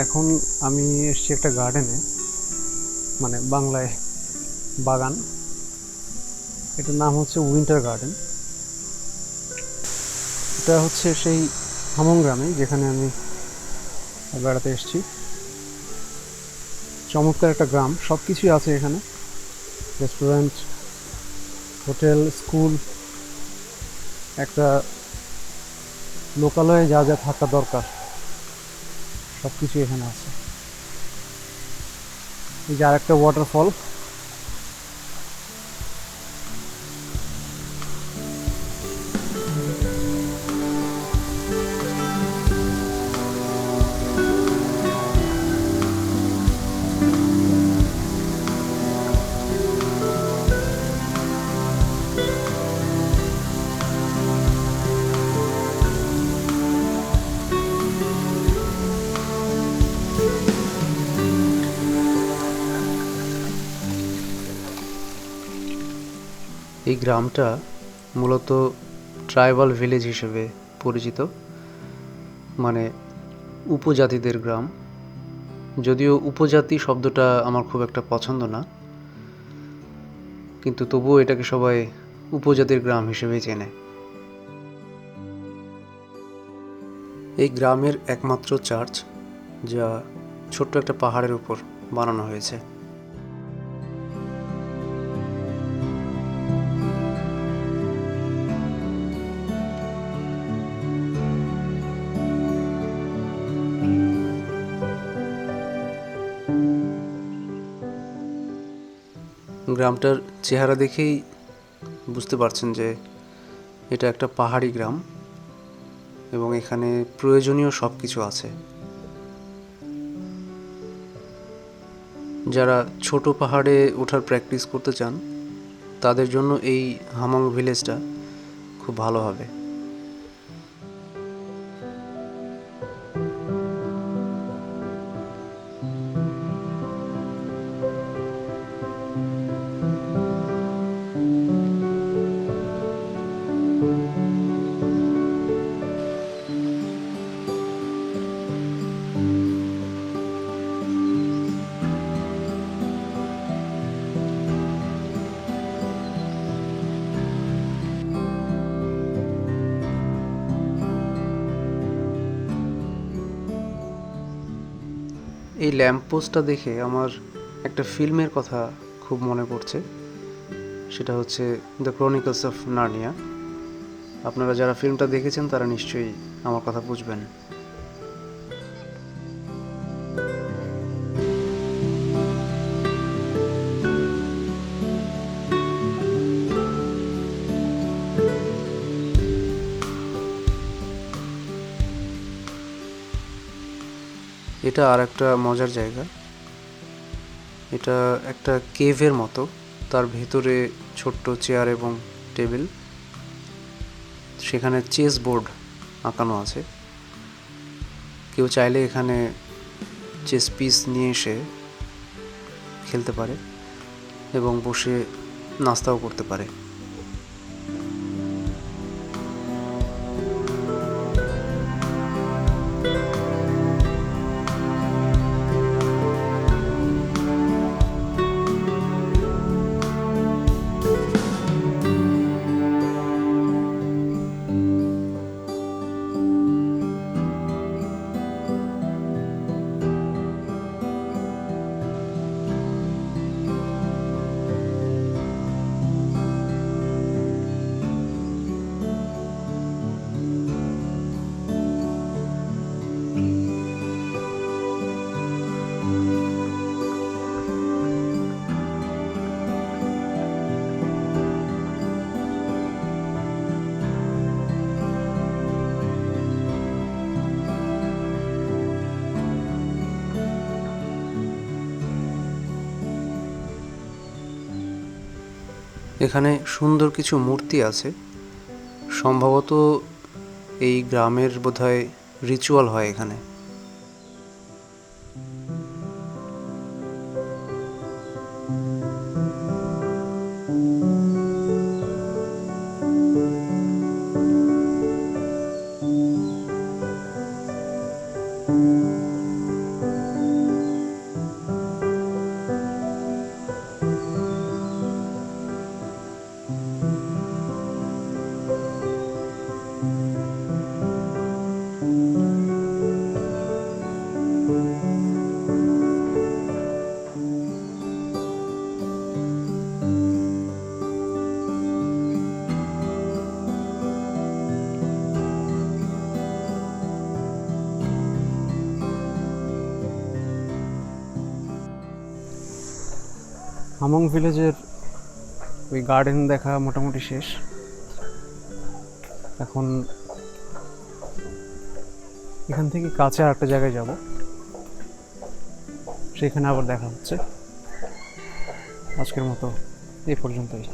এখন আমি এসেছি একটা গার্ডেনে, মানে বাংলায় বাগান। এটার নাম হচ্ছে উইন্টার গার্ডেন। এটা হচ্ছে সেই হামং গ্রামে যেখানে আমি বেড়াতে এসেছি। চমৎকার একটা গ্রাম, সব কিছুই আছে এখানে, রেস্টুরেন্ট, হোটেল, স্কুল, একটা লোকালয়ে যা যা থাকা দরকার সব কিছু এখানে আছে। এই যে আরেকটা ওয়াটারফল, এই গ্রামটা মূলত ট্রাইবাল ভিলেজ হিসেবে পরিচিত, মানে উপজাতিদের গ্রাম। যদিও উপজাতি শব্দটা আমার খুব একটা পছন্দ না, কিন্তু তবুও এটাকে সবাই উপজাতির গ্রাম হিসেবেই চেনে। এই গ্রামের একমাত্র চার্চ, যা ছোট্ট একটা পাহাড়ের উপর বানানো হয়েছে। গ্রামটার চেহারা দেখেই বুঝতে পারছেন যে এটা একটা পাহাড়ি গ্রাম এবং এখানে প্রয়োজনীয় সব কিছু আছে। যারা ছোট পাহাড়ে ওঠার প্র্যাকটিস করতে চান তাদের জন্য এই হামং ভিলেজটা খুব ভালো হবে। এই ল্যাম্পপোস্টটা দেখে আমার একটা ফিল্মের কথা খুব মনে পড়ছে, সেটা হচ্ছে দ্য ক্রনিকলস অফ নার্নিয়া। আপনারা যারা ফিল্মটা দেখেছেন তারা নিশ্চয়ই আমার কথা বুঝবেন। এটা আর একটা মজার জায়গা। এটা একটা কেভের মতো, তার ভেতরে ছোট্ট চেয়ার এবং টেবিল, সেখানে চেস বোর্ড আঁকানো আছে। কেউ চাইলে এখানে চেস পিস নিয়ে এসে খেলতে পারে এবং বসে নাস্তাও করতে পারে। এখানে সুন্দর কিছু মূর্তি আছে, সম্ভবত এই গ্রামের বোধহয় রিচুয়াল হয় এখানে। হামং ভিলেজের ওই গার্ডেন দেখা মোটামুটি শেষ। এখন এখান থেকে কাছে আরেকটা জায়গায় যাব, সেখানে আবার দেখা হচ্ছে। আজকের মতো এই পর্যন্তই।